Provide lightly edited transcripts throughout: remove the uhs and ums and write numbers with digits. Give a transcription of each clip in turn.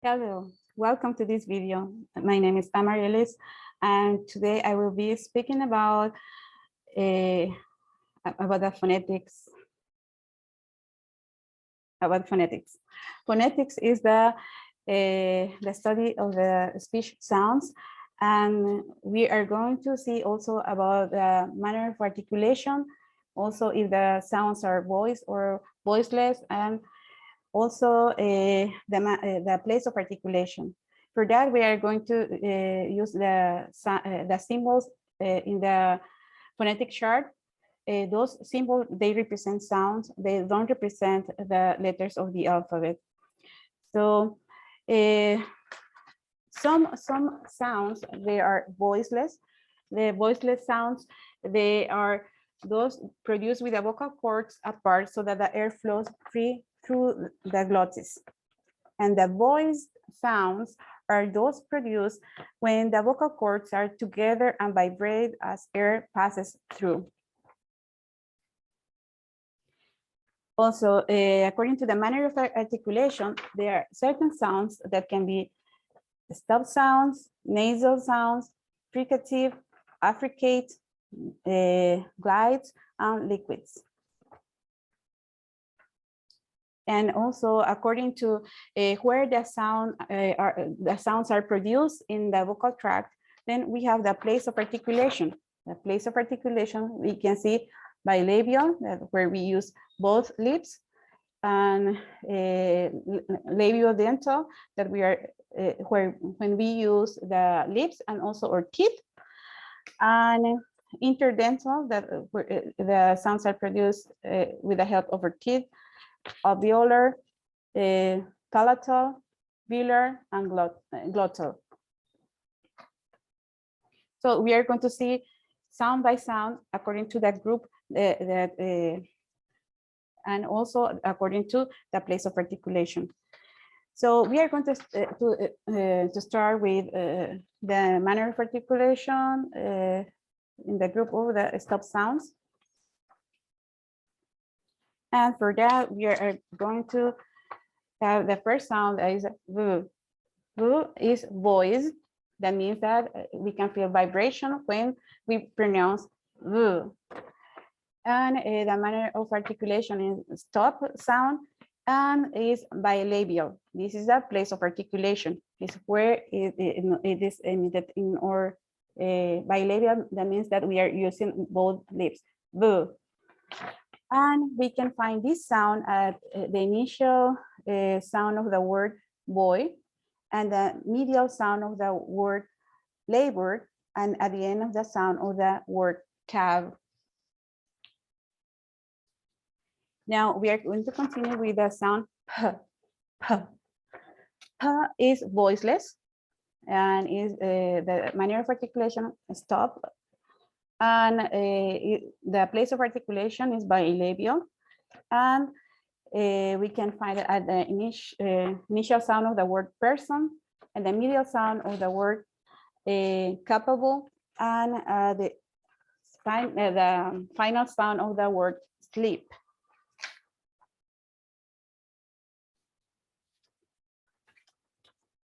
Hello, welcome to this video. My name is Amaryllis, and today I will be speaking about the phonetics. About phonetics. Phonetics is the study of the speech sounds, and we are going to see also about the manner of articulation, also if the sounds are voiced or voiceless, and also the place of articulation. For that, we are going to use the symbols in the phonetic chart. Those symbols, they represent sounds. They don't represent the letters of the alphabet. So some sounds, they are voiceless. The voiceless sounds, they are those produced with the vocal cords apart so that the air flows free through the glottis. And the voiced sounds are those produced when the vocal cords are together and vibrate as air passes through. Also, according to the manner of articulation, there are certain sounds that can be stop sounds, nasal sounds, fricative, affricate, glides, and liquids. And also, according to where the sounds are produced in the vocal tract, then we have the place of articulation. The place of articulation we can see bilabial, where we use both lips, and labiodental, that we are when we use the lips and also our teeth, and interdental, that the sounds are produced with the help of our teeth, alveolar, palatal, velar, and glottal. So we are going to see sound by sound according to that group and also according to the place of articulation. So we are going to start with the manner of articulation in the group of the stop sounds. And for that, we are going to have the first sound is V. V is voice. That means that we can feel vibration when we pronounce V. And the manner of articulation is stop sound and is bilabial. This is the place of articulation. It's where it is emitted in our bilabial. That means that we are using both lips. V. And we can find this sound at the initial sound of the word boy, and the medial sound of the word labor, and at the end of the sound of the word cab. Now we are going to continue with the sound p. P. P is voiceless, and is the manner of articulation stop. And the place of articulation is bilabial, and we can find it at the initial sound of the word person, and the medial sound of the word capable, and the final sound of the word sleep.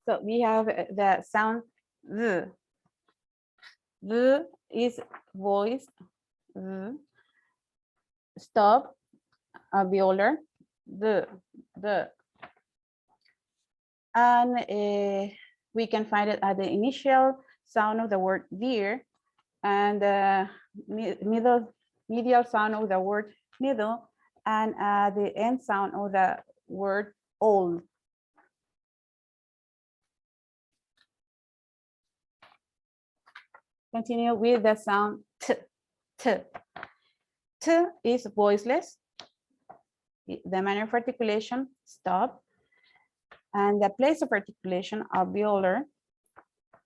So we have the sound V. V is voice, V. Stop, alveolar, the. And we can find it at the initial sound of the word deer, and the medial sound of the word middle, and the end sound of the word old. Continue with the sound T. T. T is voiceless. The manner of articulation, stop. And the place of articulation, alveolar.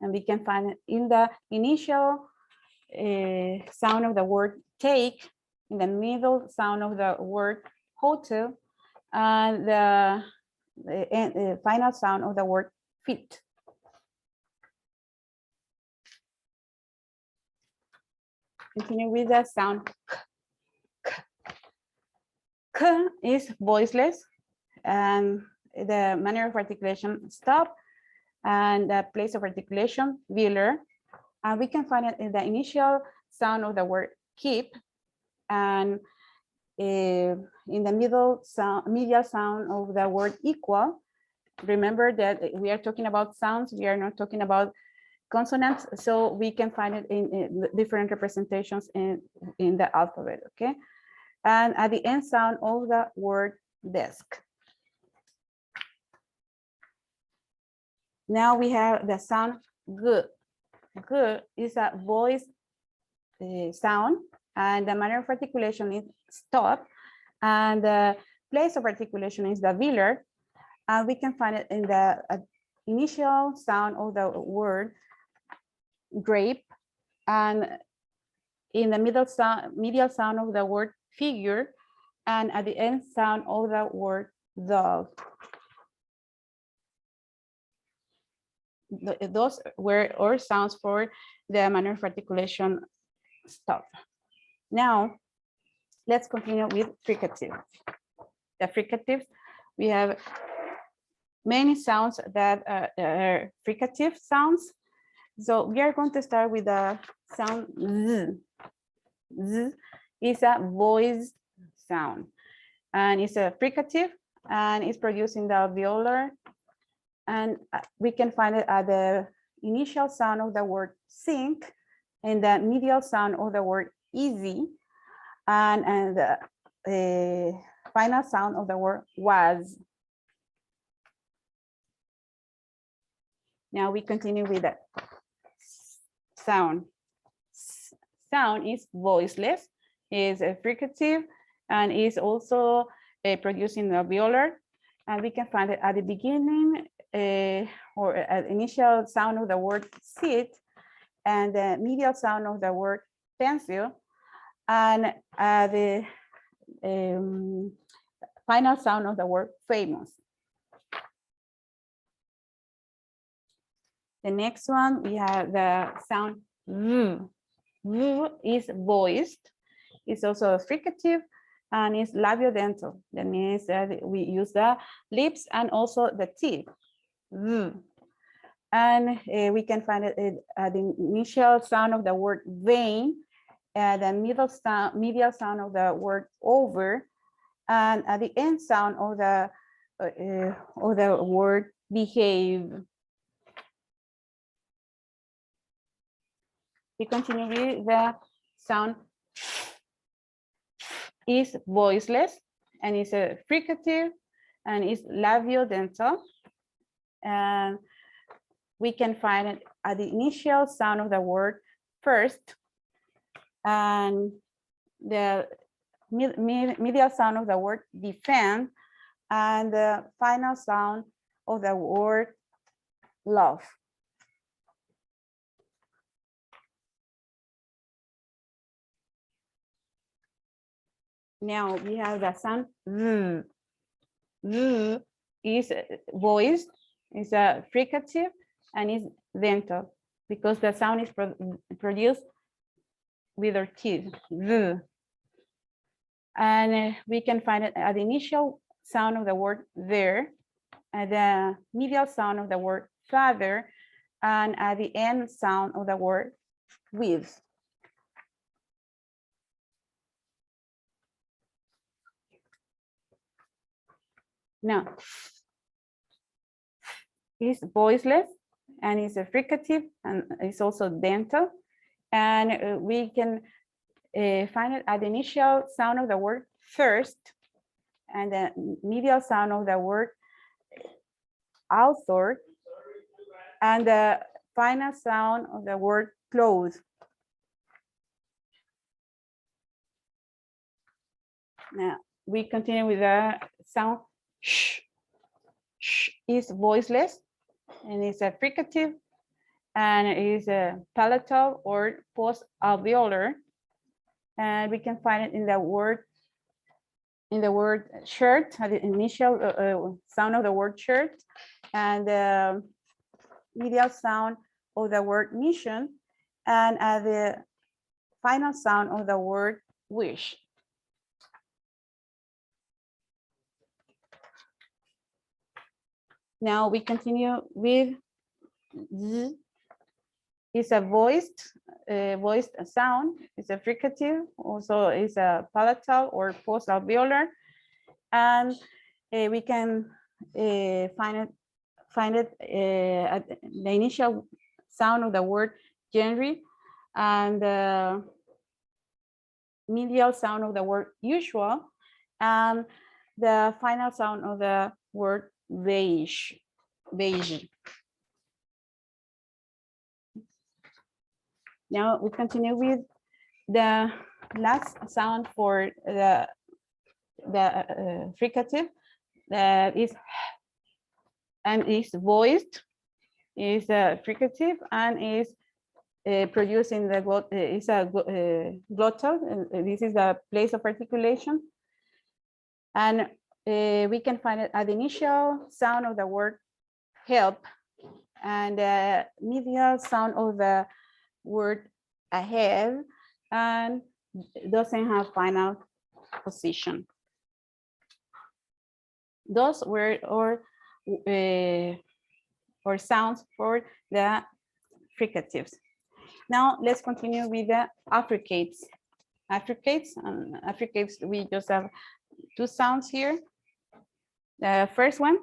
And we can find it in the initial sound of the word take, in the middle sound of the word hotel, and the final sound of the word fit. Continue with the sound K. K. K is voiceless, and the manner of articulation stop, and the place of articulation velar. And we can find it in the initial sound of the word keep, and in the medial sound of the word equal. Remember that we are talking about sounds, we are not talking about consonants, so we can find it in different representations in the alphabet, okay? And at the end sound of the word desk. Now we have the sound g. G is a voice sound, and the manner of articulation is stop, and the place of articulation is the velar, and we can find it in the initial sound of the word grape, and in the medial sound of the word figure, and at the end sound of the word dog. Those were our sounds for the manner of articulation stop. Now, let's continue with fricative. The fricatives, we have many sounds that are fricative sounds. So we are going to start with the sound z. Z is a voice sound, and it's a fricative, and it's produced in the alveolar, and we can find it at the initial sound of the word sink, and the medial sound of the word easy, and the final sound of the word was. Now we continue with the sound. Sound is voiceless, is a fricative, and is also produced in the alveolar, and we can find it at the beginning or at initial sound of the word sit, and the medial sound of the word pencil, and the final sound of the word famous. The next one, we have the sound v. V is voiced. It's also a fricative, and it's labiodental. That means that we use the lips and also the teeth. V. And we can find it at the initial sound of the word vein, the medial sound of the word over, and at the end sound of the word behave. We continue with the sound is voiceless, and it's a fricative, and it's labiodental, and we can find it at the initial sound of the word first, and the medial sound of the word defend, and the final sound of the word love. Now we have the sound v. V is voiced, is a fricative, and is dental, because the sound is produced with our teeth. V. And we can find it at the initial sound of the word there, at the medial sound of the word father, and at the end sound of the word with. Now, it's voiceless, and it's a fricative, and it's also dental, and we can find it at the initial sound of the word first, and the medial sound of the word author, and the final sound of the word close. Now we continue with the sound sh. Sh is voiceless, and it's a fricative, and it is a palatal or post-alveolar, and we can find it in the word shirt, at the initial sound of the word shirt, and the medial sound of the word mission, and at the final sound of the word wish. Now we continue with Z. It's a voiced sound. It's a fricative. Also, it's a palatal or post-alveolar, and we can find it at the initial sound of the word genre, and the medial sound of the word usual, and the final sound of the word beige. Now we continue with the last sound for the fricative, that is and is voiced, is fricative, and is producing the is a glottal. This is the place of articulation, and we can find it at the initial sound of the word help, and the medial sound of the word ahead, and doesn't have final position. Those were or sounds for the fricatives. Now let's continue with the affricates. Affricates, we just have two sounds here. The first one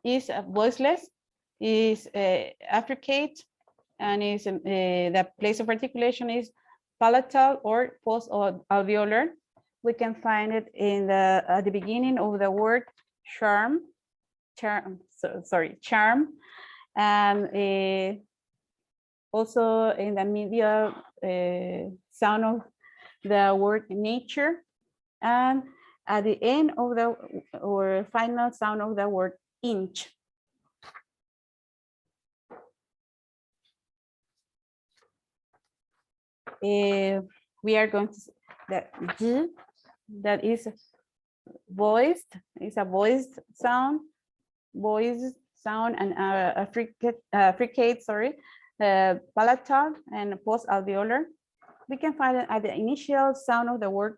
is voiceless, is affricate, and is the place of articulation is palatal or post-alveolar. We can find it in at the beginning of the word charm, and also in the medial sound of the word nature, and at the end of the or final sound of the word inch. We are going to the G, that is voiced, is a voiced sound, and fricate, palatal and post-alveolar. We can find it at the initial sound of the word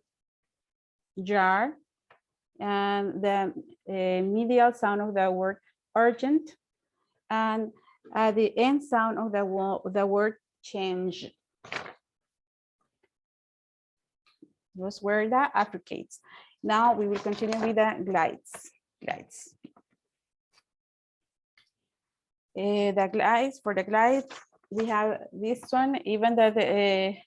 jar, and the medial sound of the word urgent, and at the end sound of the word change. Those were the affricates. Now we will continue with the glides. For the glides, we have this one, even that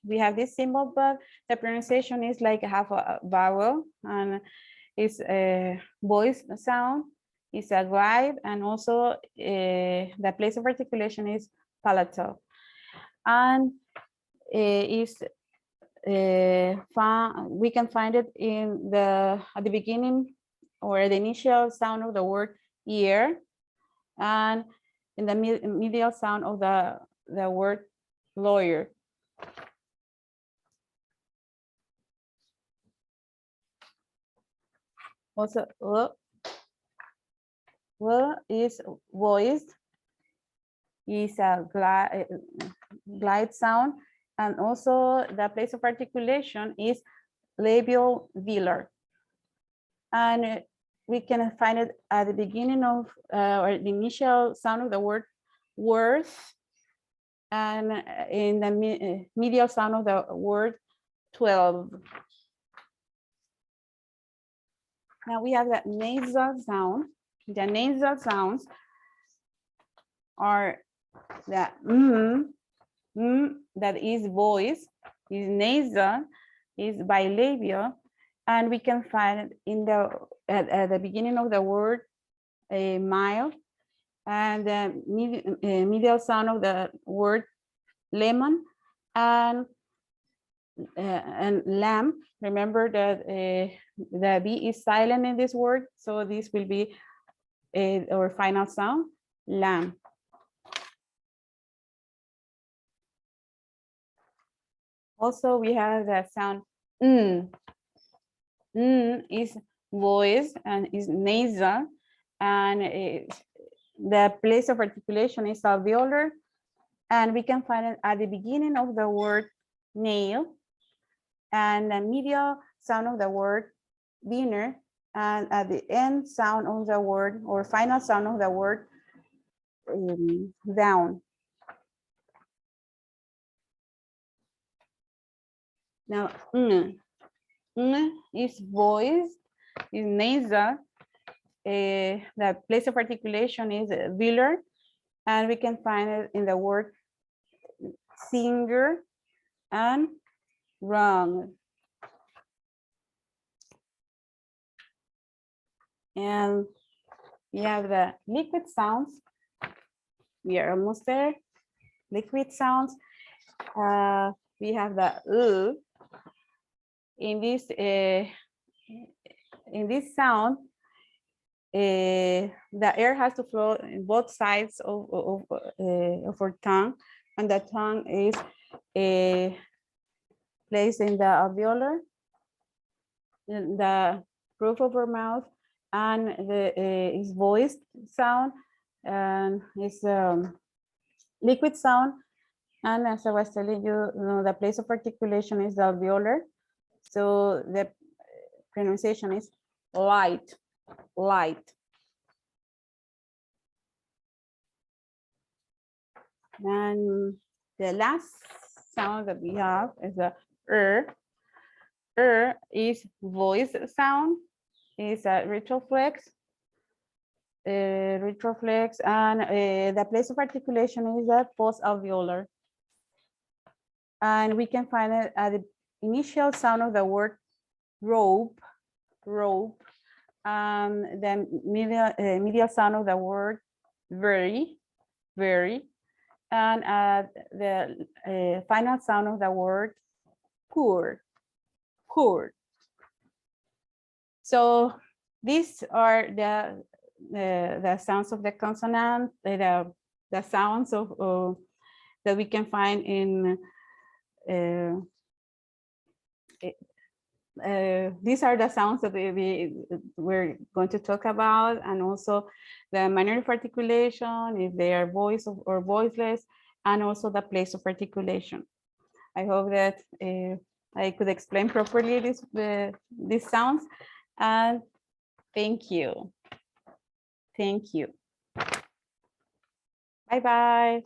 we have this symbol, but the pronunciation is like half a vowel, and it's a voice sound, it's a glide, and also the place of articulation is palatal. And we can find it in at the beginning or the initial sound of the word ear, and in the medial sound of the word lawyer. Also, is voiced, is a glide sound, and also the place of articulation is labial velar. And we can find it at the beginning of or the initial sound of the word worth, and in the medial sound of the word 12. Now we have the nasal sound. The nasal sounds are the that is voice, is nasal, is bilabial, and we can find it in at the beginning of the word mile, and the medial sound of the word lemon, and lamb. Remember that the B is silent in this word, so this will be our final sound, lamb. Also, we have the sound is voice and is nasal, and the place of articulation is alveolar, and we can find it at the beginning of the word nail, and the medial sound of the word dinner, and at the end sound of the word or final sound of the word, down. Now, is voice, is nasal. The place of articulation is velar, and we can find it in the word singer and wrong. And we have the liquid sounds. We are almost there. Liquid sounds. We have the in this sound. The air has to flow in both sides of our tongue, and the tongue is placed in the alveolar, in the roof of our mouth, and is voiced sound, and it's liquid sound. And as I was telling you, the place of articulation is the alveolar. So the pronunciation is light, light. And the last sound that we have is the is voice sound, is a retroflex. Retroflex, and the place of articulation is the post-alveolar. And we can find it at the initial sound of the word rope, rope, the medial sound of the word very, very, and the final sound of the word poor, poor. So these are the sounds of the consonant, the sounds of that we can find in these are the sounds that we're going to talk about, and also the manner of articulation, if they are voice or voiceless, and also the place of articulation. I hope that I could explain properly these sounds, and thank you. Thank you. Bye-bye.